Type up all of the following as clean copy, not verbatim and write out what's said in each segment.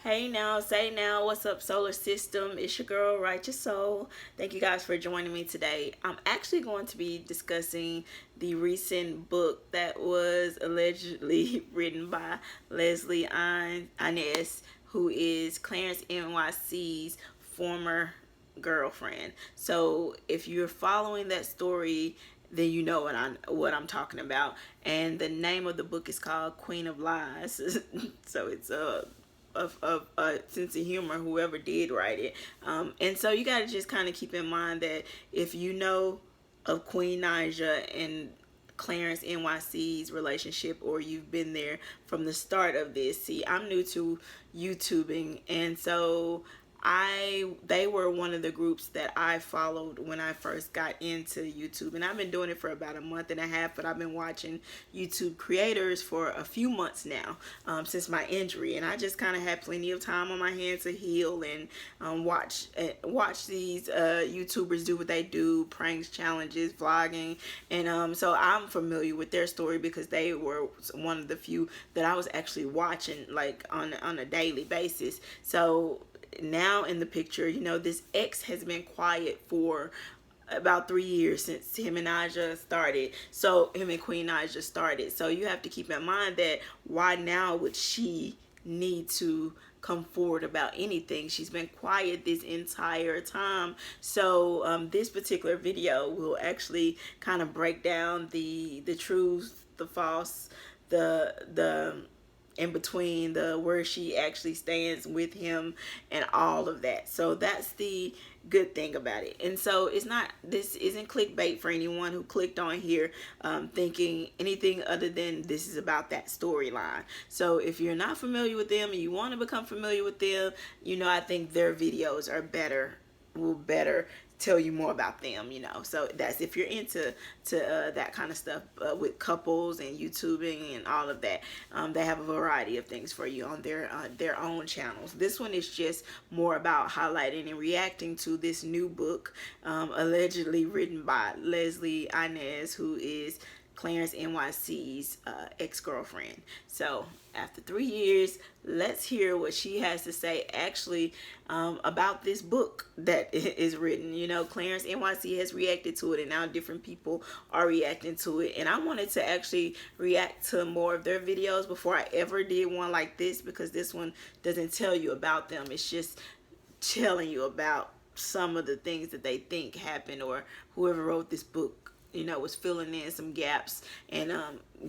Hey now, say now, what's up, solar system? It's your girl, Righteous Soul. Thank you guys for joining me today. I'm actually going to be discussing the recent book that was allegedly written by Ines, who is Clarence NYC's former girlfriend. So if you're following that story, then you know what I'm talking about. And the name of the book is called Queen of Lies. So it's of sense of humor, whoever did write it. And so you got to just kind of keep in mind that if you know of Queen Naija and Clarence NYC's relationship, or you've been there from the start of this. See, I'm new to YouTubing, and so they were one of the groups that I followed when I first got into YouTube, and I've been doing it for about a month and a half, but I've been watching YouTube creators for a few months now, since my injury, and I just kind of had plenty of time on my hands to heal and watch these YouTubers do what they do, pranks, challenges, vlogging, and so I'm familiar with their story because they were one of the few that I was actually watching like on a daily basis. So now in the picture, this ex has been quiet for about 3 years since him and Naija started. So him and Queen Naija started. So you have to keep in mind that why now would she need to come forward about anything? She's been quiet this entire time. So this particular video will actually kind of break down the truth, the false, the in between, the where she actually stands with him and all of that. So that's the good thing about it. And so this isn't clickbait for anyone who clicked on here thinking anything other than this is about that storyline. So if you're not familiar with them and you want to become familiar with them, I think their videos are will better tell you more about them. So that's if you're into that kind of stuff, with couples and YouTubing and all of that. They have a variety of things for you on their own channels. This one is just more about highlighting and reacting to this new book, allegedly written by Leslie Ines, who is Clarence NYC's ex-girlfriend. So after 3 years, let's hear what she has to say actually about this book that is written. Clarence NYC has reacted to it, and now different people are reacting to it. And I wanted to actually react to more of their videos before I ever did one like this, because this one doesn't tell you about them. It's just telling you about some of the things that they think happened, or whoever wrote this book was filling in some gaps and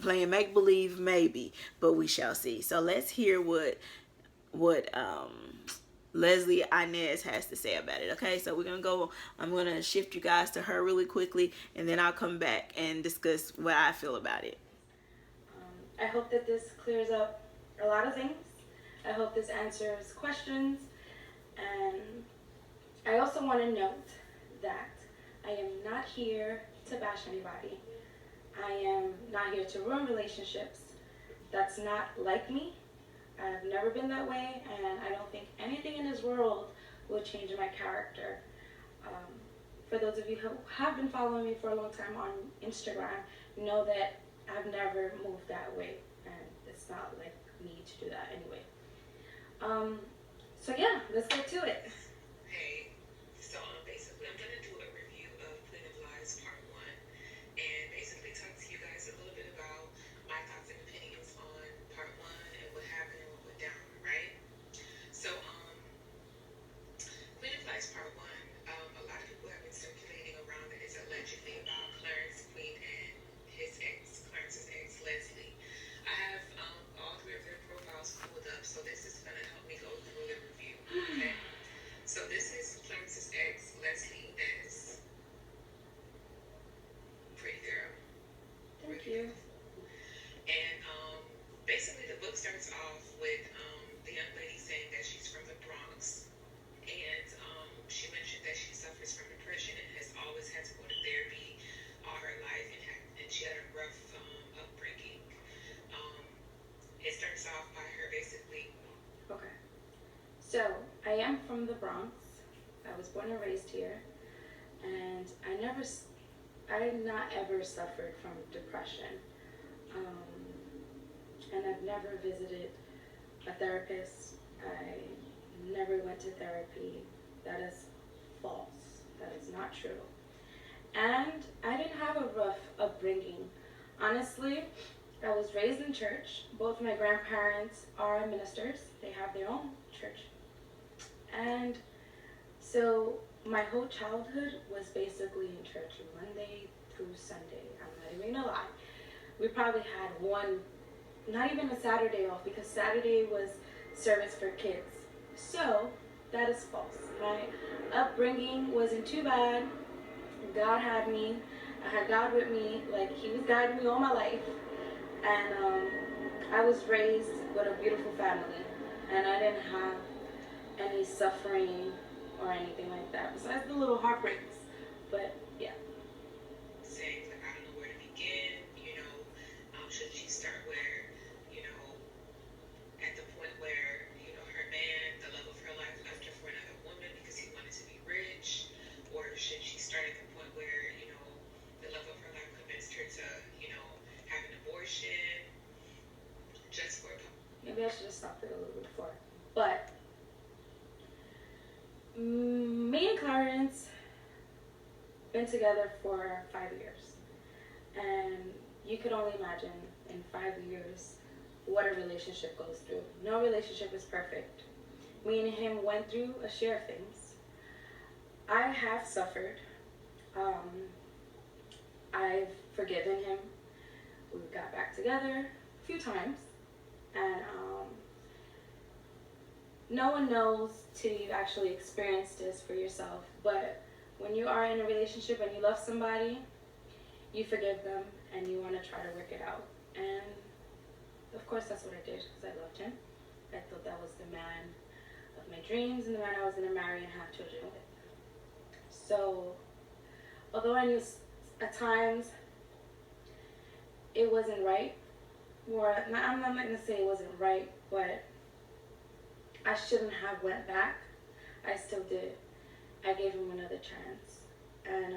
playing make-believe maybe, but we shall see. So let's hear what Leslie Ines has to say about it. Okay, so I'm gonna shift you guys to her really quickly, and then I'll come back and discuss what I feel about it. I hope that this clears up a lot of things. I hope this answers questions, and I also want to note that I am not here to bash anybody. I am not here to ruin relationships. That's not like me. I've never been that way, and I don't think anything in this world will change my character. Um, for those of you who have been following me for a long time on Instagram, know that I've never moved that way, and it's not like me to do that anyway. Um, so yeah, let's get to it. Hey, so basically I'm gonna do a review of Queen of Lies Part 1, and basically talk to you guys a little bit about my thoughts and opinions on Part 1 and what happened and what went down, right? So, Queen of Lies Part 1, a lot of people have been circulating around that it's allegedly about Clarence, Queen, and Clarence's ex, Leslie. I have all three of their profiles pulled up, so this is gonna help me go through the review, okay? So this is Clarence's ex, Leslie Ines. Pretty girl. Thank you. And basically the book starts off with the young lady saying that she's from the Bronx, and she mentioned that she suffers from depression and has always had to go to therapy all her life, and she had a rough upbringing. It starts off by her basically. Okay. So I am from the Bronx. I was born and raised here, and I not ever suffered from depression, and I've never visited a therapist. I never went to therapy. That is false. That is not true. And I didn't have a rough upbringing. Honestly, I was raised in church. Both my grandparents are ministers, they have their own church. And so my whole childhood was basically in church Monday through Sunday. I'm not even gonna lie. We probably had one, not even a Saturday off, because Saturday was service for kids. So that is false. My upbringing wasn't too bad. God had me. I had God with me. Like, He was guiding me all my life. And I was raised with a beautiful family. And I didn't have any suffering or anything like that, besides the little heartbreaks. But yeah. Saying, like, I don't know where to begin, should she start where, you know, at the point where, her man, the love of her life, left her for another woman because he wanted to be rich? Or should she start at the point where, the love of her life convinced her to, have an abortion just for a couple? Maybe I should have stopped it a little bit before. But me and Clarence been together for 5 years. And you could only imagine in 5 years what a relationship goes through. No relationship is perfect. Me and him went through a share of things. I have suffered. I've forgiven him. We got back together a few times. And no one knows till you actually experience this for yourself. But when you are in a relationship and you love somebody, you forgive them and you want to try to work it out. And of course that's what I did, because I loved him. I thought that was the man of my dreams and the man I was going to marry and have children with. So although I knew at times it wasn't right, or I'm not going to say it wasn't right, but I shouldn't have went back, I still did. I gave him another chance. And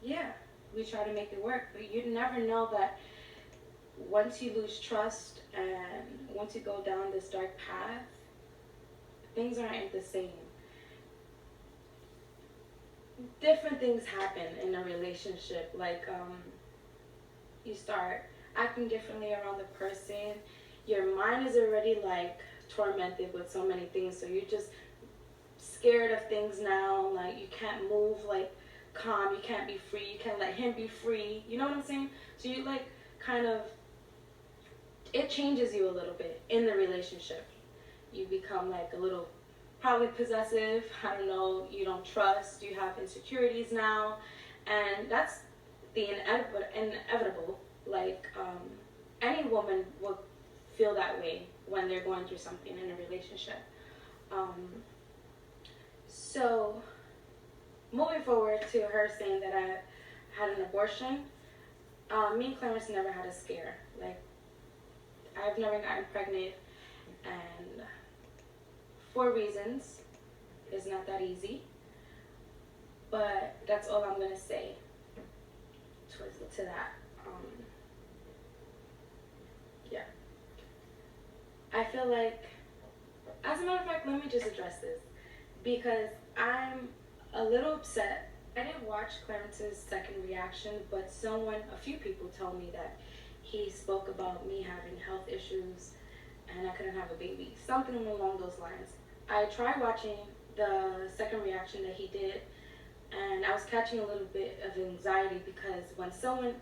yeah, we try to make it work. But you never know that once you lose trust and once you go down this dark path, things aren't the same. Different things happen in a relationship. Like you start acting differently around the person. Your mind is already like tormented with so many things, so you're just scared of things now. Like, you can't move like calm, you can't be free, you can't let him be free, you know what I'm saying? So you like kind of, it changes you a little bit in the relationship. You become like a little probably possessive, I don't know, you don't trust, you have insecurities now, and that's the inevitable. Like any woman will feel that way when they're going through something in a relationship. So moving forward to her saying that I had an abortion, me and Clarence never had a scare. Like, I've never gotten pregnant, and for reasons, it's not that easy. But that's all I'm gonna say to that. Yeah. I feel like, as a matter of fact, let me just address this, because I'm a little upset. I didn't watch Clarence's second reaction, but a few people told me that he spoke about me having health issues and I couldn't have a baby. Something along those lines. I tried watching the second reaction that he did, and I was catching a little bit of anxiety, because when someone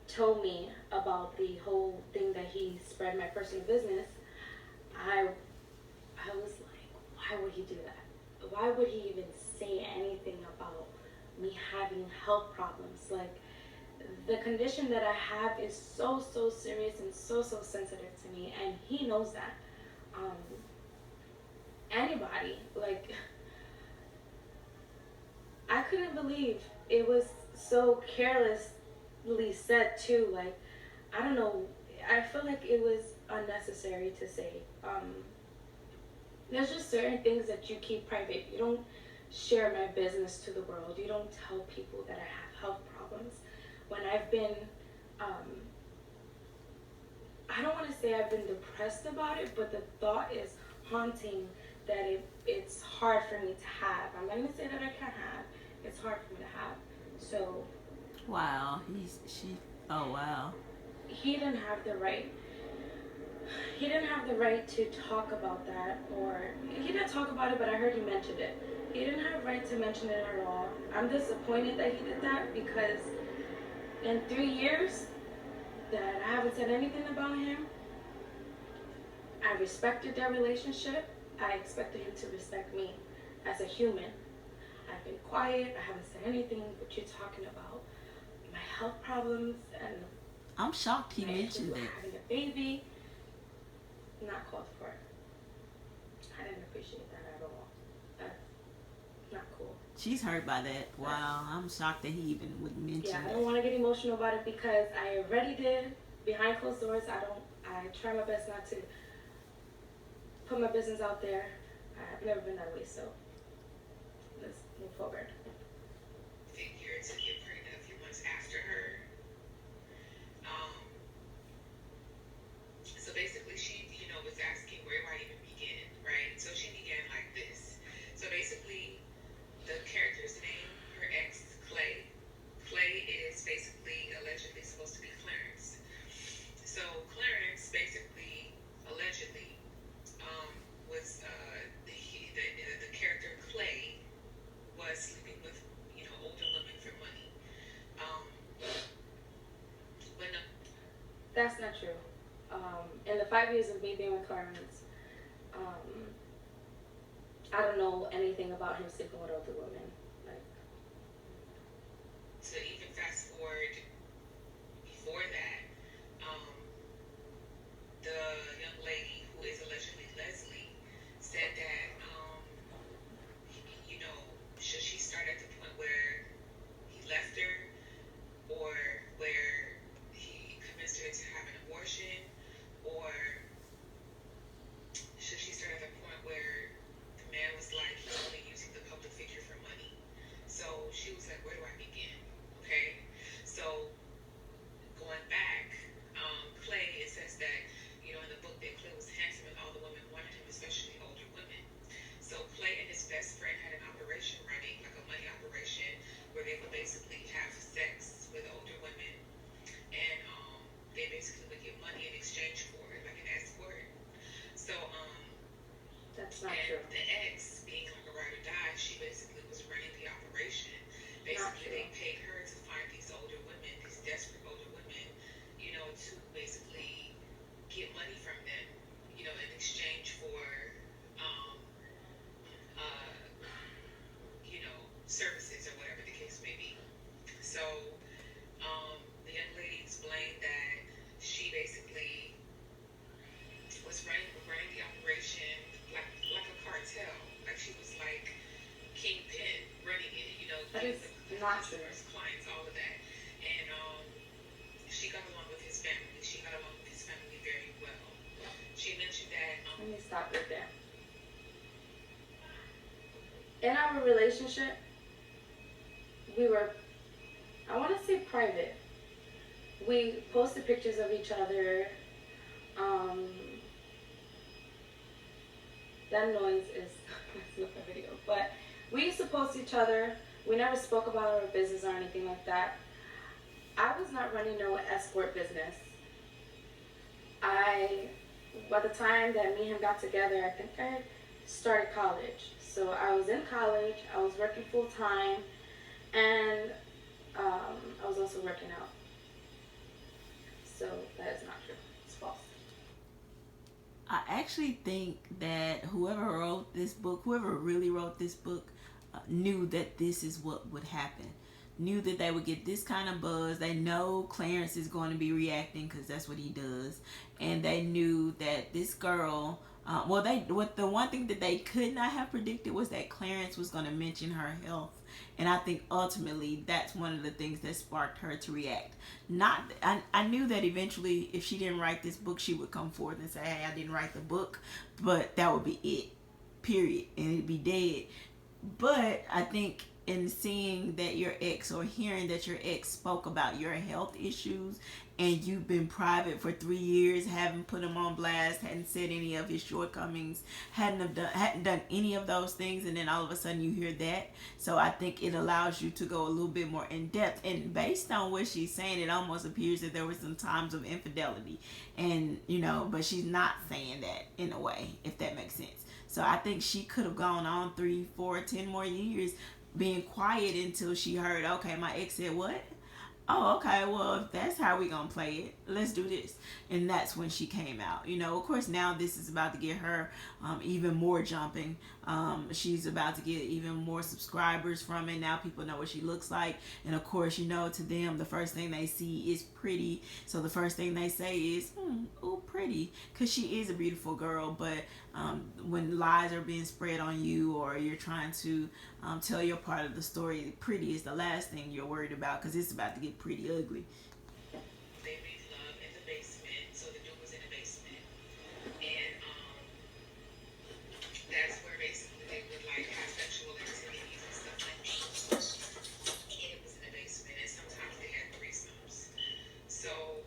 told me about the whole thing that he spread my personal business, I was like, why would he do that? Why would he even say anything about me having health problems? Like, the condition that I have is so serious and so sensitive to me, and he knows that. Anybody, like, I couldn't believe it was so carelessly said too. Like, I don't know, I feel like it was unnecessary to say. There's just certain things that you keep private. You don't share my business to the world. You don't tell people that I have health problems. When I've been I don't want to say I've been depressed about it, but the thought is haunting that it's hard for me to have. I'm not going to say that I can't have. It's hard for me to have. So Wow. Oh, wow. he didn't have the right. He didn't have the right to talk about that, or he didn't talk about it, but I heard he mentioned it. He didn't have right to mention it at all. I'm disappointed that he did that because in 3 years that I haven't said anything about him, I respected their relationship. I expected him to respect me as a human. I've been quiet. I haven't said anything, but you're talking about my health problems and I'm shocked he my issues mentioned with it. having a baby. Not called for. I didn't appreciate that at all. That's not cool. She's hurt by that. Wow. I'm shocked that he even would mention Yeah, I that. don't want to get emotional about it because I already did. Behind closed doors, I try my best not to put my business out there. I've never been that way, so let's move forward. Figure to get pregnant a few months after her. Um, so basically, she, was asking where do I even begin, right? So she began like this. So basically, the character's name, her ex, Clay. Clay is basically allegedly supposed to be Clarence. So Clarence basically, allegedly, was the character Clay was sleeping with older women for money. Um, but no, That's not true. In the 5 years of me being with Clarence, I don't know anything about him sleeping with older women. Like, to even fast forward before that, um, the young lady who is allegedly Leslie said that, should she start at the point where he left her or where he convinced her to have an abortion, or should she start at the point where the man was like, he's only using the public figure for money? So she was like, where do I begin? Okay, so going back, Clay, it says that, in the book that Clay was handsome and all the women wanted him, especially older women. So Clay and his best friend had an operation running, like a money operation, where they would basically have sex with older women, and they basically would get money in exchange for it, like an escort. So, that's not and true. the ex, being like a ride or die, she basically was running the operation. Not Basically, true. they paid her to find these older women, these desperate older women, to basically get money from them, in exchange for, um, uh, services or whatever the case may be. So, the young lady explained that she basically was running the operation like a cartel, like she was like kingpin running it, That getting is the not true. customers, clients, all of that, and she got along with his family. She got along with his family very well. She mentioned that. Let me stop right there. In our relationship, we were, I want to say private. We posted pictures of each other. That noise is messing up the video. But we used to post each other. We never spoke about our business or anything like that. I was not running no escort business. By the time that me and him got together, I think I started college. So I was in college, I was working full time, and I was also working out. So that is not true. It's false. I actually think that whoever really wrote this book, knew that this is what would happen. Knew that they would get this kind of buzz. They know Clarence is going to be reacting because that's what he does, and they knew that this girl. The one thing that they could not have predicted was that Clarence was going to mention her health, and I think ultimately that's one of the things that sparked her to react. I knew that eventually, if she didn't write this book, she would come forth and say, "Hey, I didn't write the book," but that would be it, period, and it'd be dead. But I think in seeing that your ex, or hearing that your ex spoke about your health issues and you've been private for 3 years, haven't put him on blast, hadn't said any of his shortcomings, hadn't done any of those things, and then all of a sudden you hear that. So I think it allows you to go a little bit more in depth. And based on what she's saying, it almost appears that there were some times of infidelity, and but she's not saying that in a way, if that makes sense. So I think she could have gone on 3, 4, 10 more years being quiet until she heard, okay, my ex said what? Oh, okay, well, if that's how we gonna play it, let's do this. And that's when she came out. Of course, now this is about to get her even more jumping. She's about to get even more subscribers from it. Now people know what she looks like. And of course, to them, the first thing they see is pretty. So the first thing they say is, oh, pretty. Because she is a beautiful girl. But when lies are being spread on you, or you're trying to tell your part of the story, pretty is the last thing you're worried about, because it's about to get pretty ugly. They made love in the basement, so the dude was in the basement, and that's where basically they would like have sexual activities and stuff like that. And it was in the basement, and sometimes they had threesomes. So,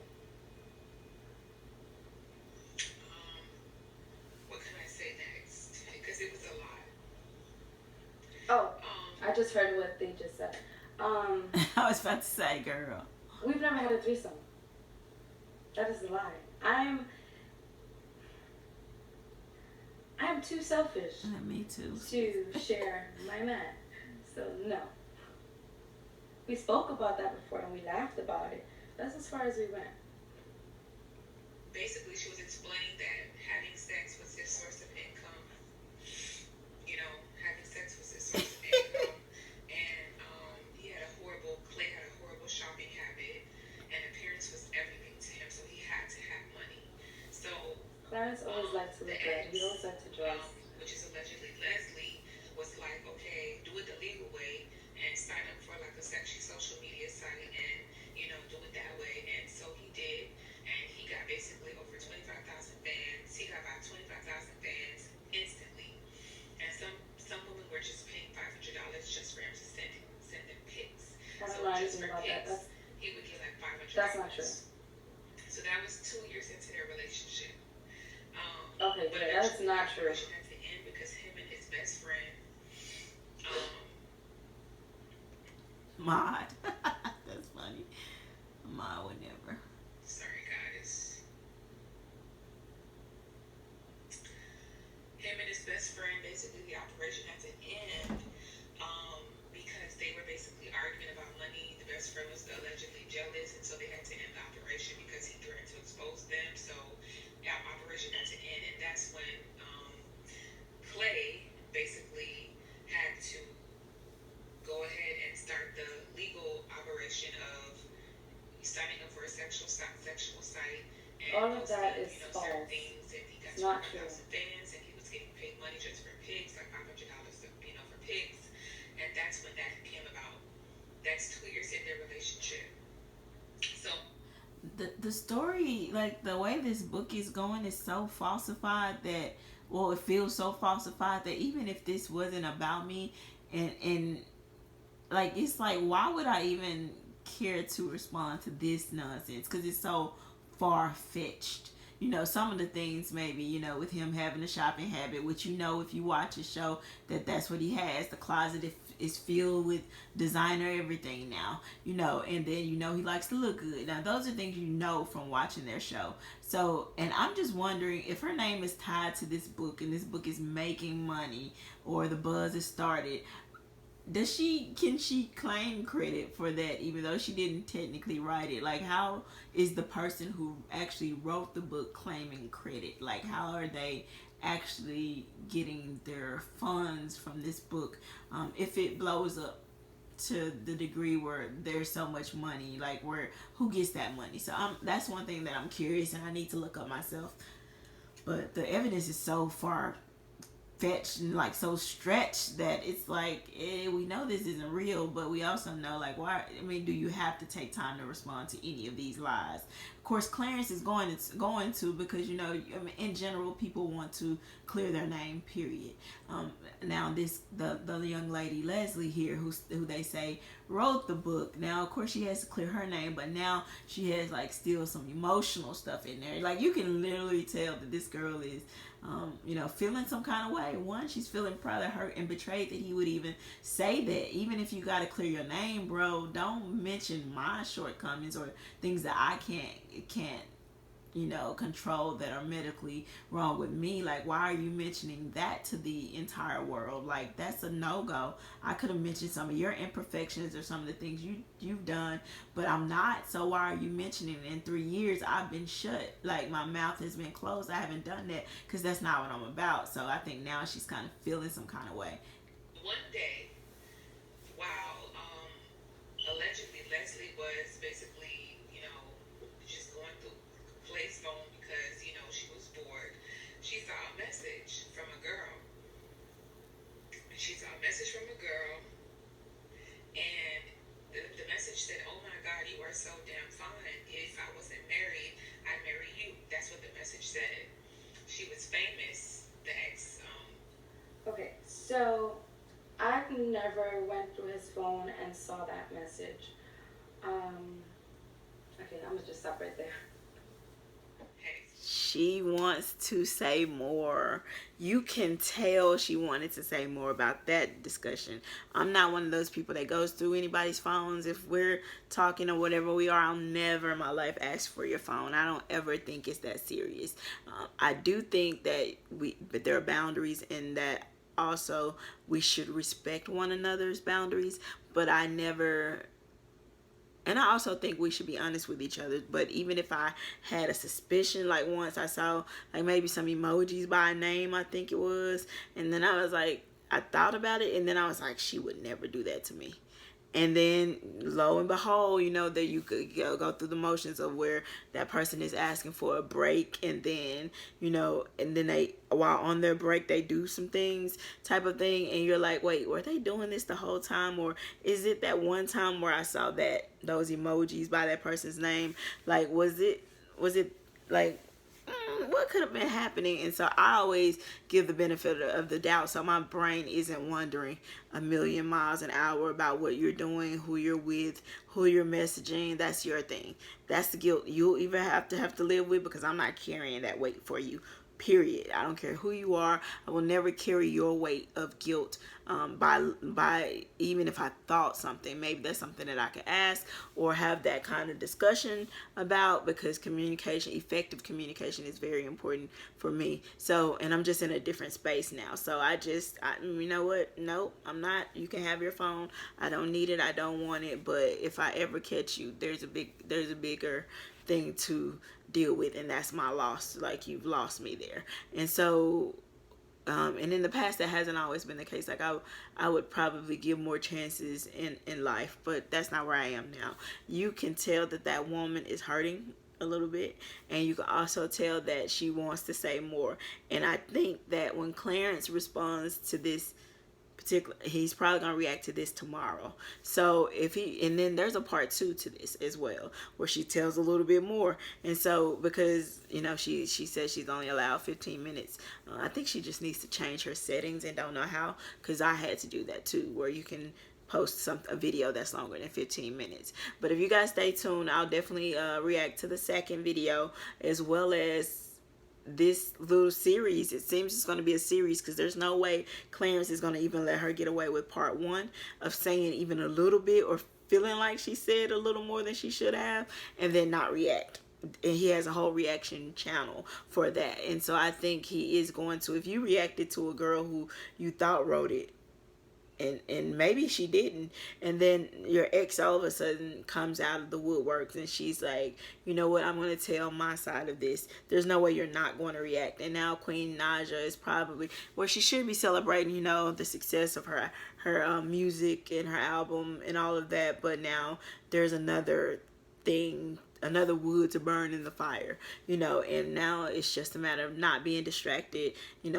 what can I say next? Because it was a lot. Oh, I just heard what they just said. I was about to say, girl. We've never had a threesome. That is a lie. I'm too selfish Me too. to share my man. So no. We spoke about that before and we laughed about it. That's as far as we went. Basically, she was explaining that having sex was his source of income. Having sex was his source of income. And Clay had a horrible shopping habit, and appearance was everything to him, so he had to have money. So, Clarence always liked to look good. He always liked to dress. which is allegedly Leslie, was like, okay, do it the legal way and sign up for like a sexy social media site and, do it that way. And so he did, and he got basically over 25,000 fans. He got about 25,000 fans instantly. And some women were just paying $500 just for him to send them pics. I don't So know just anything for about that. pics, he would get like $500. That's not true. So that was 2 years into their relationship. Okay, But good. That's eventually not the true. operation had to end because him and his best friend, um, Mod. That's funny. Mod would never. sorry guys, him and his best friend, basically the operation had to end because they were basically arguing about money. The best friend was allegedly jealous, and so they had to end the operation because he threatened to expose them. So the operation had to end, and that's when Clay basically had to go ahead and start the legal operation of signing up for a sexual site. And All of that posting, is certain false. things, and he got It's not 25,000 fans, and he was getting paid money just for pics, like $500, for pics, and that's when that came about. That's 2 years in their relationship. So The story, like the way this book is going, is so falsified that, well, it feels so falsified that even if this wasn't about me, and like, it's like, why would I even care to respond to this nonsense? Because it's so far-fetched. Some of the things, maybe, with him having a shopping habit, which, if you watch a show, that's what he has. The closet is filled with designer everything now, and then, he likes to look good. Now, those are things from watching their show. So, and I'm just wondering if her name is tied to this book, and this book is making money, or the buzz is started. Can she claim credit for that, even though she didn't technically write it? Like, how is the person who actually wrote the book claiming credit? Like, how are they actually getting their funds from this book, if it blows up to the degree where there's so much money? Like, who gets that money? So that's one thing that I'm curious, and I need to look up myself. But the evidence is so far fetched and like so stretched that it's like we know this isn't real, but we also know like why. I mean, do you have to take time to respond to any of these lies? Of course, Clarence is going to because you know, I mean, in general, people want to clear their name. Period. Now this the young lady Leslie here, who they say wrote the book. Now, of course, she has to clear her name, but now she has like still some emotional stuff in there. Like you can literally tell that this girl is you know, feeling some kind of way. One, she's feeling probably hurt and betrayed that he would even say that. Even if you got to clear your name, bro, don't mention my shortcomings or things that I can't you know, control that are medically wrong with me. Like, why are you mentioning that to the entire world? Like, that's a no-go. I could have mentioned some of your imperfections or some of the things you've done, but I'm not. So why are you mentioning it? In 3 years I've been shut. Like, my mouth has been closed. I haven't done that because that's not what I'm about. So I think now she's kind of feeling some kind of way. One day, while allegedly Leslie was basically, you know, just going through Clay's phone because, you know, she was bored, she saw a message from a girl. She saw a message from a girl, and the message said, "Oh my God, you are so damn fine. If I wasn't married, I'd marry you." That's what the message said. She was famous, the ex. Okay, so I've never went through his phone and saw that message. Okay, I'm gonna just stop right there. Hey, She wants to say more. You can tell she wanted to say more about that discussion. I'm not one of those people that goes through anybody's phones. If we're talking or whatever we are, I'll never in my life ask for your phone. I don't ever think it's that serious. I do think that but there are boundaries in that. Also, we should respect one another's boundaries, but I never, and I also think we should be honest with each other. But even if I had a suspicion, like once I saw like maybe some emojis by name, I think it was, and then I was like, I thought about it, and then I was like, she would never do that to me. And then lo and behold, you know, that you could go through the motions of where that person is asking for a break, and then, you know, and then they, while on their break, they do some things type of thing, and you're like, wait, were they doing this the whole time, or is it that one time where I saw that those emojis by that person's name? Like, was it like, what could have been happening? And so I always give the benefit of the doubt, so my brain isn't wondering a million miles an hour about what you're doing, who you're with, who you're messaging. That's your thing. That's the guilt you'll even have to live with, because I'm not carrying that weight for you. Period. I don't care who you are. I will never carry your weight of guilt, by even if I thought something. Maybe that's something that I could ask or have that kind of discussion about, because communication, effective communication, is very important for me. So, and I'm just in a different space now. So you know what? Nope, I'm not. You can have your phone. I don't need it. I don't want it. But if I ever catch you, there's a bigger thing to deal with, and that's my loss. Like, you've lost me there. And so, and in the past that hasn't always been the case. Like, I would probably give more chances in life, but that's not where I am now. You can tell that that woman is hurting a little bit, and you can also tell that she wants to say more. And I think that when Clarence responds to this particular, he's probably gonna react to this tomorrow. So if he, and then there's a part 2 to this as well, where she tells a little bit more. And so, because you know, she says she's only allowed 15 minutes, I think she just needs to change her settings, and don't know how, because I had to do that too, where you can post a video that's longer than 15 minutes. But if you guys stay tuned, I'll definitely react to the second video, as well as this little series. It seems it's going to be a series, because there's no way Clarence is going to even let her get away with part 1 of saying even a little bit, or feeling like she said a little more than she should have, and then not react. And he has a whole reaction channel for that. And so I think he is going to, if you reacted to a girl who you thought wrote it, and maybe she didn't, and then your ex all of a sudden comes out of the woodworks and she's like, you know what, I'm going to tell my side of this, there's no way you're not going to react. And now Queen Naija is probably where she should be celebrating, you know, the success of her music and her album and all of that, but now there's another thing another wood to burn in the fire, and now it's just a matter of not being distracted,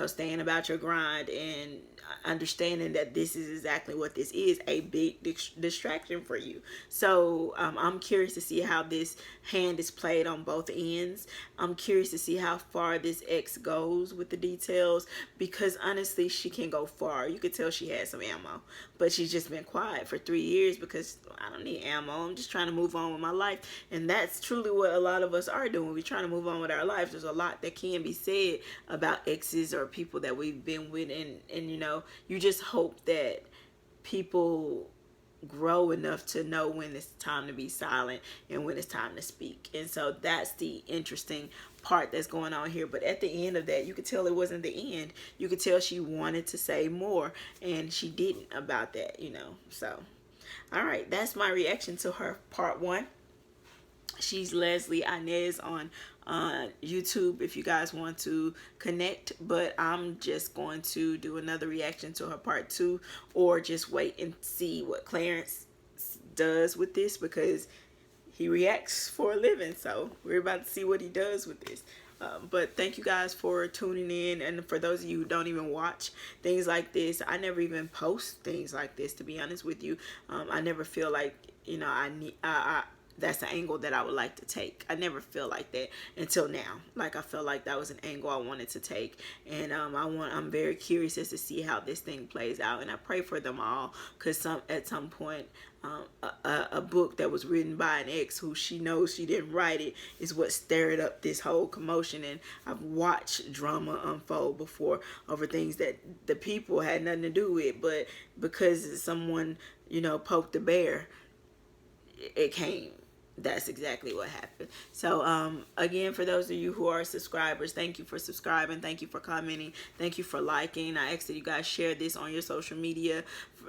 staying about your grind and understanding that this is exactly what this is, a big distraction for you. So I'm curious to see how this hand is played on both ends. I'm curious to see how far this ex goes with the details, because honestly she can go far. You could tell she had some ammo, but she's just been quiet for 3 years because I don't need ammo. I'm just trying to move on with my life. And that's truly what a lot of us are doing. We're trying to move on with our lives. There's a lot that can be said about exes or people that we've been with, and you just hope that people grow enough to know when it's time to be silent and when it's time to speak. And so that's the interesting part that's going on here. But at the end of that, you could tell it wasn't the end. You could tell she wanted to say more and she didn't about that, So all right, that's my reaction to her part one. She's Leslie Ines on YouTube if you guys want to connect, but I'm just going to do another reaction to her part two, or just wait and see what Clarence does with this, because he reacts for a living. So we're about to see what he does with this. But thank you guys for tuning in, and for those of you who don't even watch things like this, I never even post things like this, to be honest with you. I never feel like I that's the angle that I would like to take. I never feel like that until now. Like, I felt like that was an angle I wanted to take, and I'm very curious as to see how this thing plays out, and I pray for them all, because at some point a book that was written by an ex who she knows she didn't write it is what stirred up this whole commotion. And I've watched drama unfold before over things that the people had nothing to do with, but because someone poked the bear, it came. That's exactly what happened. So again, for those of you who are subscribers, thank you for subscribing, thank you for commenting, thank you for liking. I ask that you guys share this on your social media.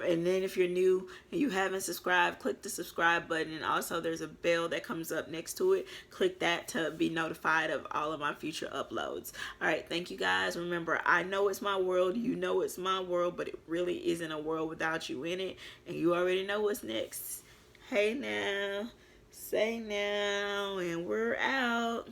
And then if you're new and you haven't subscribed, click the subscribe button, and also there's a bell that comes up next to it. Click that to be notified of all of my future uploads. All right, thank you guys. Remember, I know it's my world, you know it's my world, but it really isn't a world without you in it, and you already know what's next. Hey now, say now, and we're out.